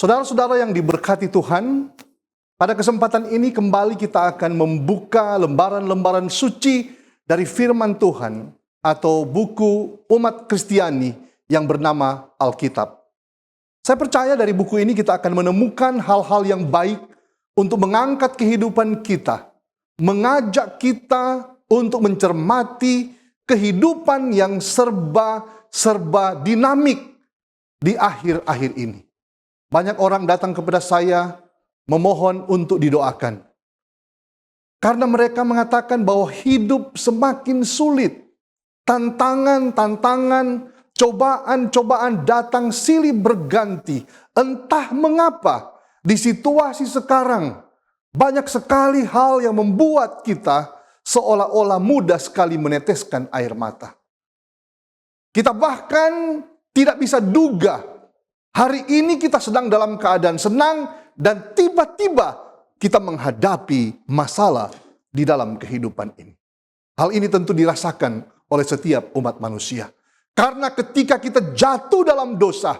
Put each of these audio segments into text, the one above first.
Saudara-saudara yang diberkati Tuhan, pada kesempatan ini kembali kita akan membuka lembaran-lembaran suci dari firman Tuhan atau buku umat Kristiani yang bernama Alkitab. Saya percaya dari buku ini kita akan menemukan hal-hal yang baik untuk mengangkat kehidupan kita, mengajak kita untuk mencermati kehidupan yang serba dinamik di akhir-akhir ini. Banyak orang datang kepada saya memohon untuk didoakan. Karena mereka mengatakan bahwa hidup semakin sulit. Tantangan-tantangan, cobaan-cobaan datang silih berganti. Entah mengapa di situasi sekarang banyak sekali hal yang membuat kita seolah-olah mudah sekali meneteskan air mata. Kita bahkan tidak bisa duga hari ini kita sedang dalam keadaan senang dan tiba-tiba kita menghadapi masalah di dalam kehidupan ini. Hal ini tentu dirasakan oleh setiap umat manusia. Karena ketika kita jatuh dalam dosa,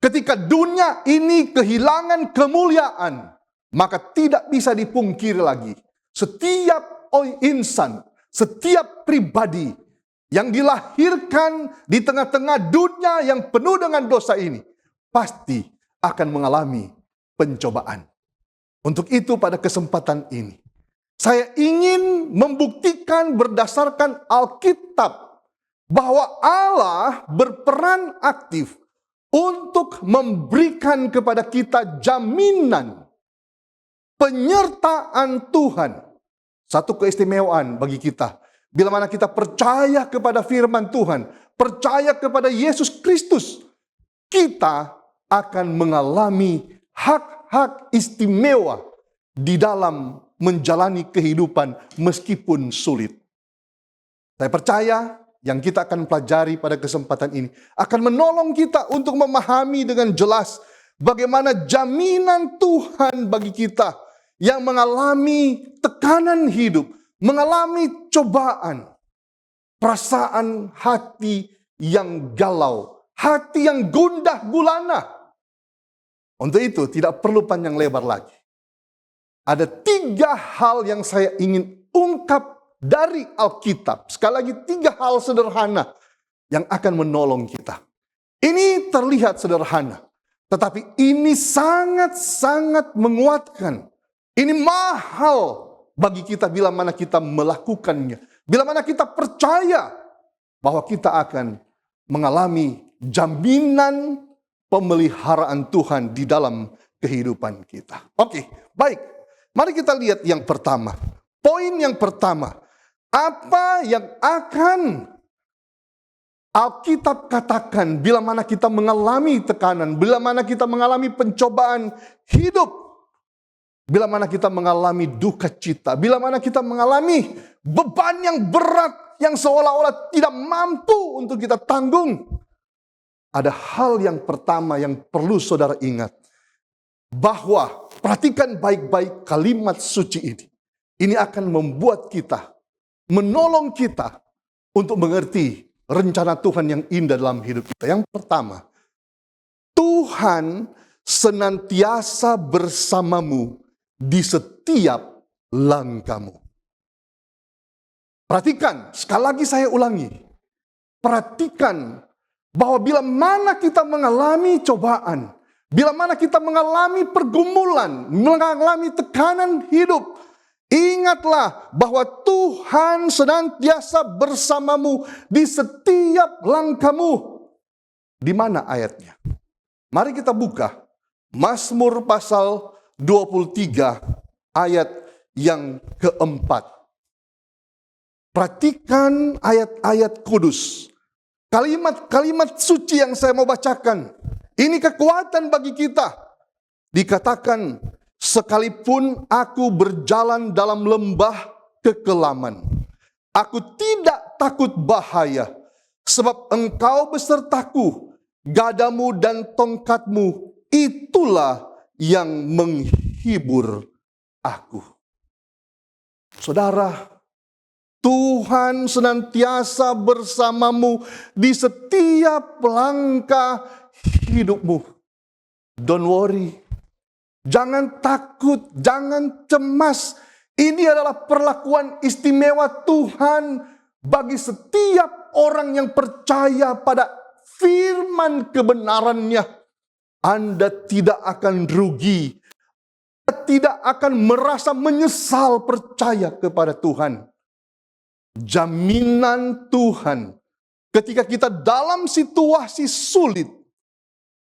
ketika dunia ini kehilangan kemuliaan, maka tidak bisa dipungkiri lagi. Setiap insan, setiap pribadi yang dilahirkan di tengah-tengah dunia yang penuh dengan dosa ini, pasti akan mengalami pencobaan. Untuk itu pada kesempatan ini, saya ingin membuktikan berdasarkan Alkitab bahwa Allah berperan aktif untuk memberikan kepada kita jaminan penyertaan Tuhan. Satu keistimewaan bagi kita. Bila mana kita percaya kepada firman Tuhan, percaya kepada Yesus Kristus, kita akan mengalami hak-hak istimewa di dalam menjalani kehidupan meskipun sulit. Saya percaya yang kita akan pelajari pada kesempatan ini akan menolong kita untuk memahami dengan jelas bagaimana jaminan Tuhan bagi kita yang mengalami tekanan hidup, mengalami cobaan, perasaan hati yang galau, hati yang gundah gulana. Untuk itu tidak perlu panjang lebar lagi. Ada 3 hal yang saya ingin ungkap dari Alkitab. Sekali lagi 3 hal sederhana yang akan menolong kita. Ini terlihat sederhana, tetapi ini sangat-sangat menguatkan. Ini mahal bagi kita bila mana kita melakukannya. Bila mana kita percaya bahwa kita akan mengalami jaminan pemeliharaan Tuhan di dalam kehidupan kita. Oke, baik. Mari kita lihat yang pertama. Poin yang pertama. Apa yang akan Alkitab katakan bila mana kita mengalami tekanan, bila mana kita mengalami pencobaan hidup, bila mana kita mengalami duka cita, bila mana kita mengalami beban yang berat yang seolah-olah tidak mampu untuk kita tanggung. Ada hal yang pertama yang perlu saudara ingat. Bahwa, perhatikan baik-baik kalimat suci ini. Ini akan membuat kita, menolong kita untuk mengerti rencana Tuhan yang indah dalam hidup kita. Yang pertama, Tuhan senantiasa bersamamu di setiap langkahmu. Perhatikan, sekali lagi saya ulangi. Perhatikan bahwa bila mana kita mengalami cobaan, bila mana kita mengalami pergumulan, mengalami tekanan hidup, ingatlah bahwa Tuhan senantiasa bersamamu di setiap langkahmu. Di mana ayatnya? Mari kita buka Mazmur pasal 23 ayat yang keempat. Perhatikan ayat-ayat kudus. Kalimat-kalimat suci yang saya mau bacakan. Ini kekuatan bagi kita. Dikatakan, sekalipun aku berjalan dalam lembah kekelaman, aku tidak takut bahaya, sebab engkau besertaku, gadamu dan tongkatmu, itulah yang menghibur aku. Saudara, Tuhan senantiasa bersamamu di setiap langkah hidupmu. Don't worry, Jangan takut, jangan cemas. Ini adalah perlakuan istimewa Tuhan bagi setiap orang yang percaya pada firman kebenarannya. Anda tidak akan rugi, tidak akan merasa menyesal percaya kepada Tuhan. Jaminan Tuhan ketika kita dalam situasi sulit,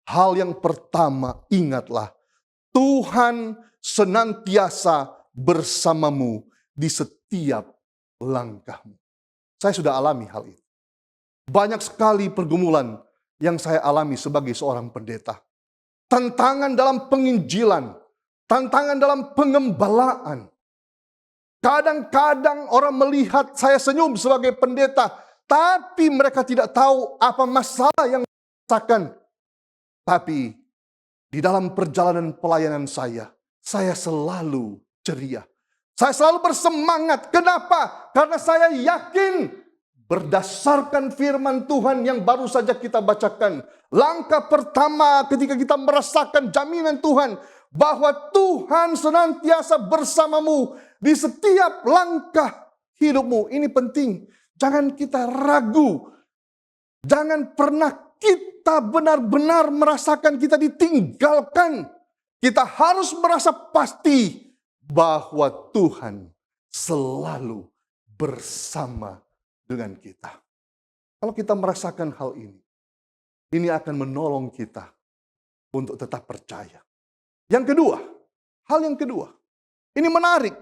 hal yang pertama ingatlah, Tuhan senantiasa bersamamu di setiap langkahmu. Saya sudah alami hal itu. Banyak sekali pergumulan yang saya alami sebagai seorang pendeta. Tantangan dalam penginjilan, tantangan dalam pengembalaan. Kadang-kadang orang melihat saya senyum sebagai pendeta, tapi mereka tidak tahu apa masalah yang saya rasakan. Tapi di dalam perjalanan pelayanan saya selalu ceria. Saya selalu bersemangat. Kenapa? Karena saya yakin berdasarkan firman Tuhan yang baru saja kita bacakan. Langkah pertama ketika kita merasakan jaminan Tuhan bahwa Tuhan senantiasa bersamamu di setiap langkah hidupmu. Ini penting. Jangan kita ragu. Jangan pernah kita benar-benar merasakan kita ditinggalkan. Kita harus merasa pasti bahwa Tuhan selalu bersama dengan kita. Kalau kita merasakan hal ini akan menolong kita untuk tetap percaya. Yang kedua, hal yang kedua, ini menarik.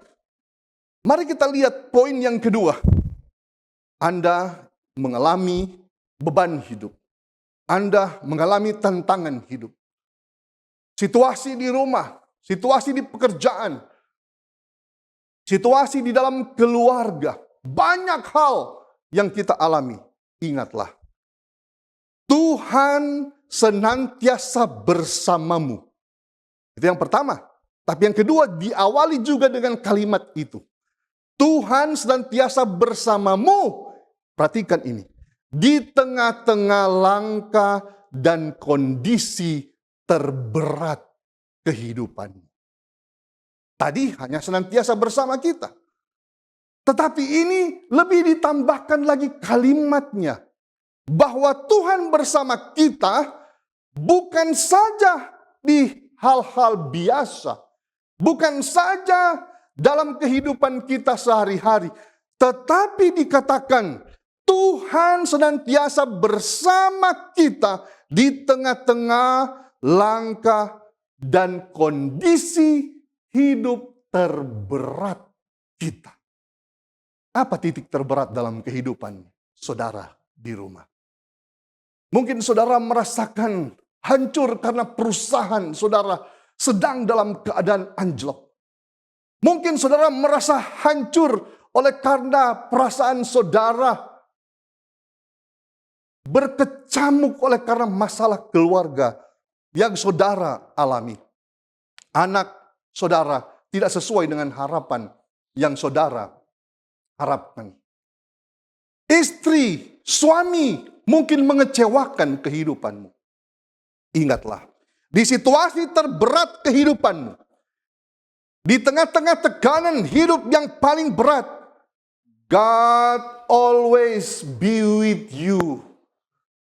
Mari kita lihat poin yang kedua. Anda mengalami beban hidup. Anda mengalami tantangan hidup. Situasi di rumah, situasi di pekerjaan, situasi di dalam keluarga. Banyak hal yang kita alami. Ingatlah, Tuhan senantiasa bersamamu. Itu yang pertama. Tapi yang kedua diawali juga dengan kalimat itu. Tuhan senantiasa bersamamu. Perhatikan ini. Di tengah-tengah langkah dan kondisi terberat kehidupan. Tadi hanya senantiasa bersama kita. Tetapi ini lebih ditambahkan lagi kalimatnya. Bahwa Tuhan bersama kita bukan saja di hal-hal biasa. Bukan saja dalam kehidupan kita sehari-hari. Tetapi dikatakan Tuhan senantiasa bersama kita di tengah-tengah langkah dan kondisi hidup terberat kita. Apa titik terberat dalam kehidupan saudara di rumah? Mungkin saudara merasakan hancur karena perusahaan saudara sedang dalam keadaan anjlok. Mungkin saudara merasa hancur oleh karena perasaan saudara berkecamuk oleh karena masalah keluarga yang saudara alami. Anak saudara tidak sesuai dengan harapan yang saudara harapkan. Istri, suami mungkin mengecewakan kehidupanmu. Ingatlah, di situasi terberat kehidupanmu, di tengah-tengah tekanan hidup yang paling berat, God always be with you.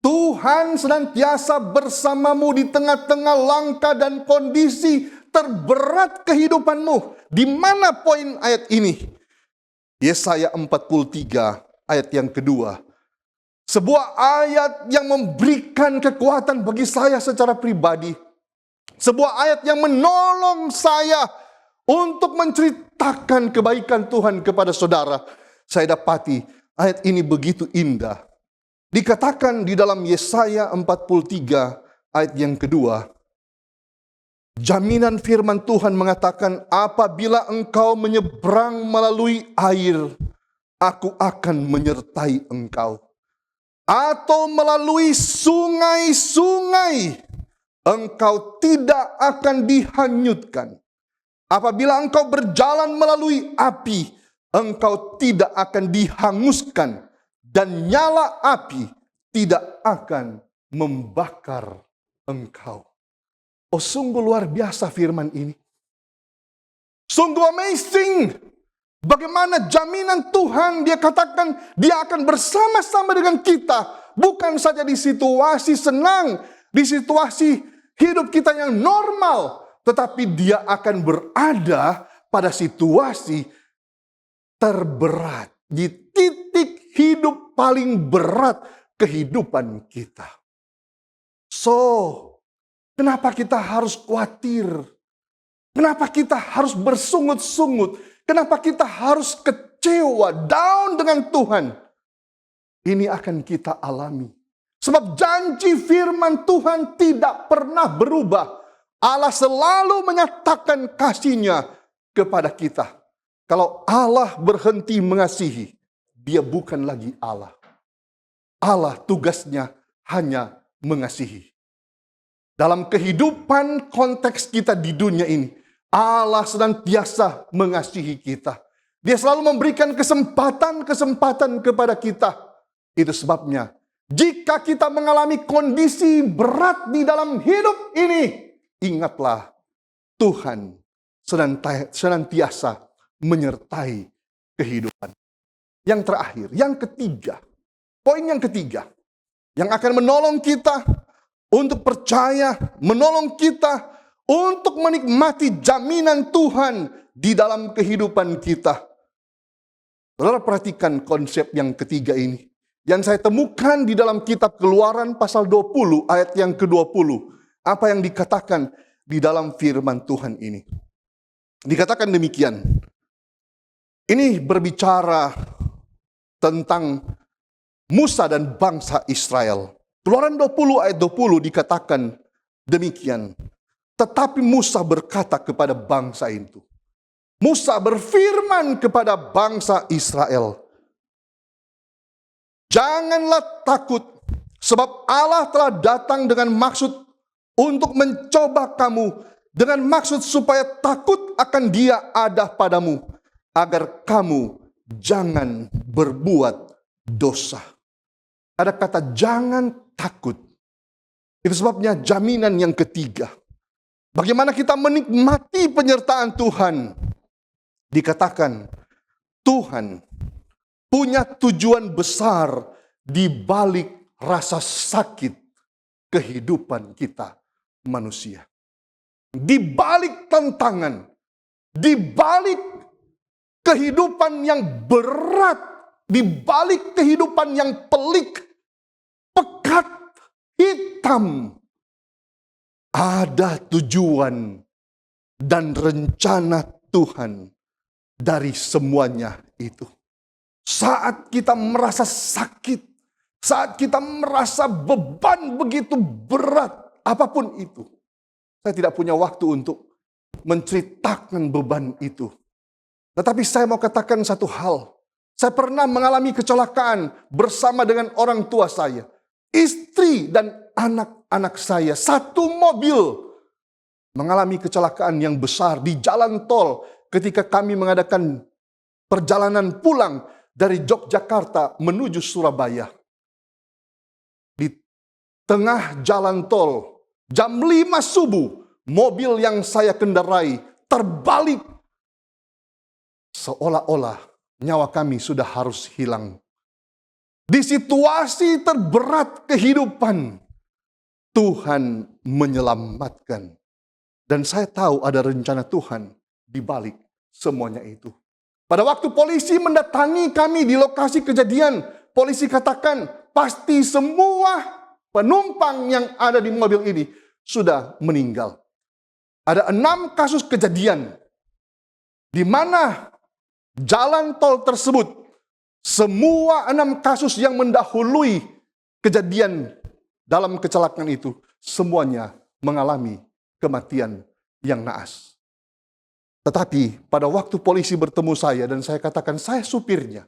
Tuhan senantiasa bersamamu di tengah-tengah langkah dan kondisi terberat kehidupanmu. Di mana poin ayat ini? Yesaya 43 ayat yang kedua. Sebuah ayat yang memberikan kekuatan bagi saya secara pribadi. Sebuah ayat yang menolong saya untuk menceritakan kebaikan Tuhan kepada saudara. Saya dapati ayat ini begitu indah. Dikatakan di dalam Yesaya 43 ayat yang kedua. Jaminan firman Tuhan mengatakan, apabila engkau menyeberang melalui air, aku akan menyertai engkau. Atau melalui sungai-sungai, engkau tidak akan dihanyutkan. Apabila engkau berjalan melalui api, engkau tidak akan dihanguskan. Dan nyala api tidak akan membakar engkau. Oh, sungguh luar biasa firman ini. Sungguh amazing. Bagaimana jaminan Tuhan, dia katakan dia akan bersama-sama dengan kita. Bukan saja di situasi senang, di situasi hidup kita yang normal. Tetapi dia akan berada pada situasi terberat. Di titik hidup paling berat kehidupan kita. So, kenapa kita harus khawatir? Kenapa kita harus bersungut-sungut? Kenapa kita harus kecewa, down dengan Tuhan? Ini akan kita alami. Sebab janji firman Tuhan tidak pernah berubah. Allah selalu menyatakan kasih-Nya kepada kita. Kalau Allah berhenti mengasihi, dia bukan lagi Allah. Allah tugasnya hanya mengasihi. Dalam kehidupan konteks kita di dunia ini, Allah senantiasa mengasihi kita. Dia selalu memberikan kesempatan-kesempatan kepada kita. Itu sebabnya, jika kita mengalami kondisi berat di dalam hidup ini, ingatlah, Tuhan senantiasa menyertai kehidupan. Yang terakhir, yang ketiga, poin yang ketiga, yang akan menolong kita untuk percaya, menolong kita untuk menikmati jaminan Tuhan di dalam kehidupan kita. Saudara perhatikan konsep yang ketiga ini. Yang saya temukan di dalam kitab Keluaran pasal 20 ayat yang ke-20. Apa yang dikatakan di dalam firman Tuhan ini. Dikatakan demikian. Ini berbicara tentang Musa dan bangsa Israel. Keluaran 20 ayat 20 dikatakan demikian. Tetapi Musa berkata kepada bangsa itu. Musa berfirman kepada bangsa Israel. Janganlah takut, sebab Allah telah datang dengan maksud untuk mencoba kamu, dengan maksud supaya takut akan Dia ada padamu, agar kamu jangan berbuat dosa. Ada kata jangan takut. Itu sebabnya jaminan yang ketiga. Bagaimana kita menikmati penyertaan Tuhan? Dikatakan, Tuhan punya tujuan besar di balik rasa sakit kehidupan kita manusia. Di balik tantangan, di balik kehidupan yang berat, di balik kehidupan yang pelik, pekat, hitam, ada tujuan dan rencana Tuhan dari semuanya itu. Saat kita merasa sakit, saat kita merasa beban begitu berat, apapun itu. Saya tidak punya waktu untuk menceritakan beban itu. Tetapi saya mau katakan satu hal. Saya pernah mengalami kecelakaan bersama dengan orang tua saya. Istri dan anak-anak saya, satu mobil mengalami kecelakaan yang besar di jalan tol ketika kami mengadakan perjalanan pulang dari Yogyakarta menuju Surabaya. Di tengah jalan tol, jam 5 subuh, mobil yang saya kendarai terbalik. Seolah-olah nyawa kami sudah harus hilang. Di situasi terberat kehidupan, Tuhan menyelamatkan. Dan saya tahu ada rencana Tuhan di balik semuanya itu. Pada waktu polisi mendatangi kami di lokasi kejadian, polisi katakan pasti semua penumpang yang ada di mobil ini sudah meninggal. Ada 6 kasus kejadian di mana jalan tol tersebut, semua 6 kasus yang mendahului kejadian dalam kecelakaan itu, semuanya mengalami kematian yang naas. Tetapi pada waktu polisi bertemu saya dan saya katakan saya supirnya,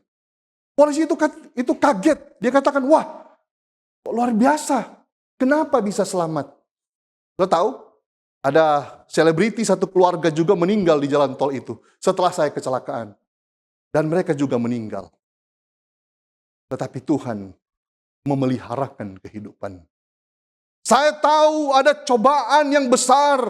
polisi itu kaget. Dia katakan, wah, kok luar biasa. Kenapa bisa selamat? Lo tahu? Ada selebriti satu keluarga juga meninggal di jalan tol itu setelah saya kecelakaan. Dan mereka juga meninggal. Tetapi Tuhan memeliharakan kehidupan. Saya tahu ada cobaan yang besar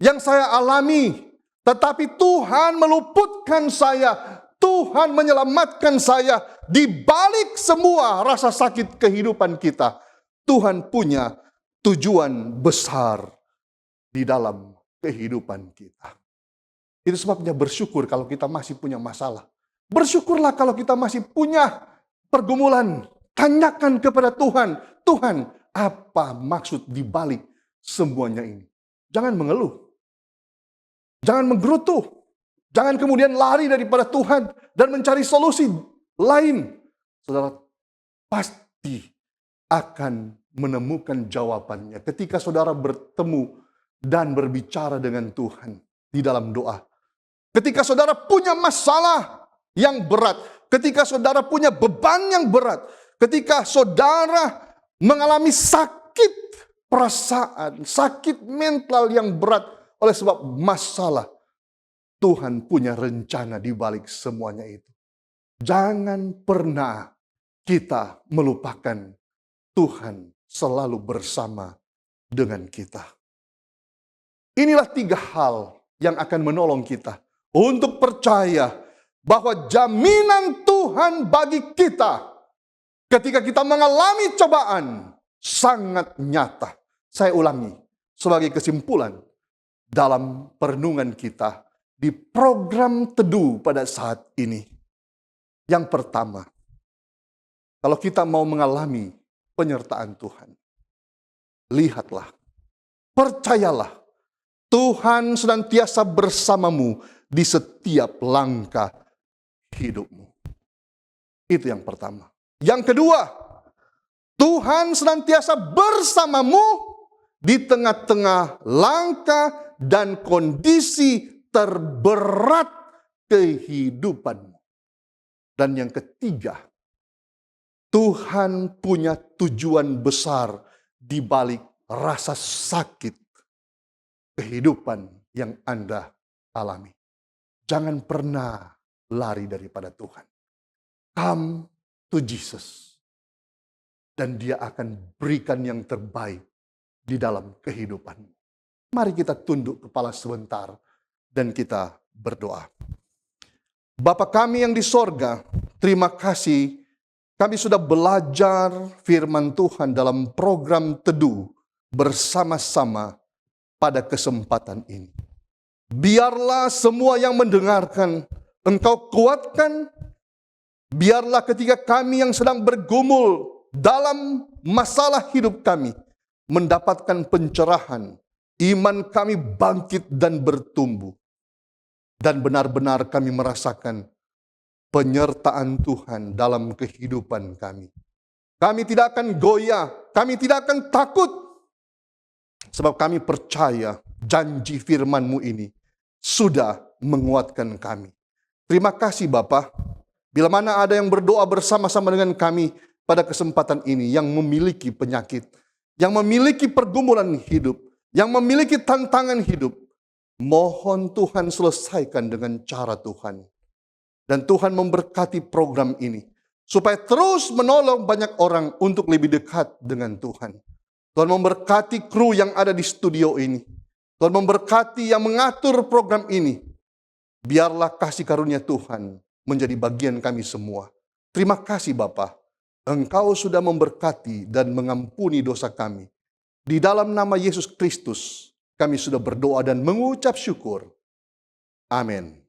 yang saya alami, tetapi Tuhan meluputkan saya. Tuhan menyelamatkan saya di balik semua rasa sakit kehidupan kita. Tuhan punya tujuan besar di dalam kehidupan kita. Itu sebabnya bersyukur kalau kita masih punya masalah. Bersyukurlah kalau kita masih punya pergumulan. Tanyakan kepada Tuhan, Tuhan, apa maksud di balik semuanya ini? Jangan mengeluh. Jangan menggerutu. Jangan kemudian lari daripada Tuhan dan mencari solusi lain. Saudara pasti akan menemukan jawabannya ketika saudara bertemu dan berbicara dengan Tuhan di dalam doa. Ketika saudara punya masalah yang berat, ketika saudara punya beban yang berat, ketika saudara mengalami sakit perasaan, sakit mental yang berat oleh sebab masalah, Tuhan punya rencana di balik semuanya itu. Jangan pernah kita melupakan Tuhan selalu bersama dengan kita. Inilah 3 hal yang akan menolong kita untuk percaya bahwa jaminan Tuhan bagi kita ketika kita mengalami cobaan sangat nyata. Saya ulangi sebagai kesimpulan dalam perenungan kita di program teduh pada saat ini. Yang pertama, kalau kita mau mengalami penyertaan Tuhan, lihatlah, percayalah, Tuhan senantiasa bersamamu di setiap langkah hidupmu. Itu yang pertama. Yang kedua, Tuhan senantiasa bersamamu di tengah-tengah langkah dan kondisi terberat kehidupanmu. Dan yang ketiga, Tuhan punya tujuan besar di balik rasa sakit kehidupan yang Anda alami. Jangan pernah lari daripada Tuhan. Come to Jesus. Dan Dia akan berikan yang terbaik di dalam kehidupanmu. Mari kita tunduk kepala sebentar dan kita berdoa. Bapa kami yang di sorga, terima kasih kami sudah belajar firman Tuhan dalam program teduh bersama-sama pada kesempatan ini. Biarlah semua yang mendengarkan Engkau kuatkan. Biarlah ketika kami yang sedang bergumul dalam masalah hidup kami mendapatkan pencerahan, iman kami bangkit dan bertumbuh. Dan benar-benar kami merasakan penyertaan Tuhan dalam kehidupan kami. Kami tidak akan goyah, kami tidak akan takut. Sebab kami percaya janji firman-Mu ini sudah menguatkan kami. Terima kasih Bapa. Bila mana ada yang berdoa bersama-sama dengan kami pada kesempatan ini yang memiliki penyakit, yang memiliki pergumulan hidup, yang memiliki tantangan hidup, mohon Tuhan selesaikan dengan cara Tuhan. Dan Tuhan memberkati program ini supaya terus menolong banyak orang untuk lebih dekat dengan Tuhan. Tuhan memberkati kru yang ada di studio ini. Tuhan memberkati yang mengatur program ini. Biarlah kasih karunia Tuhan menjadi bagian kami semua. Terima kasih Bapa. Engkau sudah memberkati dan mengampuni dosa kami. Di dalam nama Yesus Kristus kami sudah berdoa dan mengucap syukur. Amin.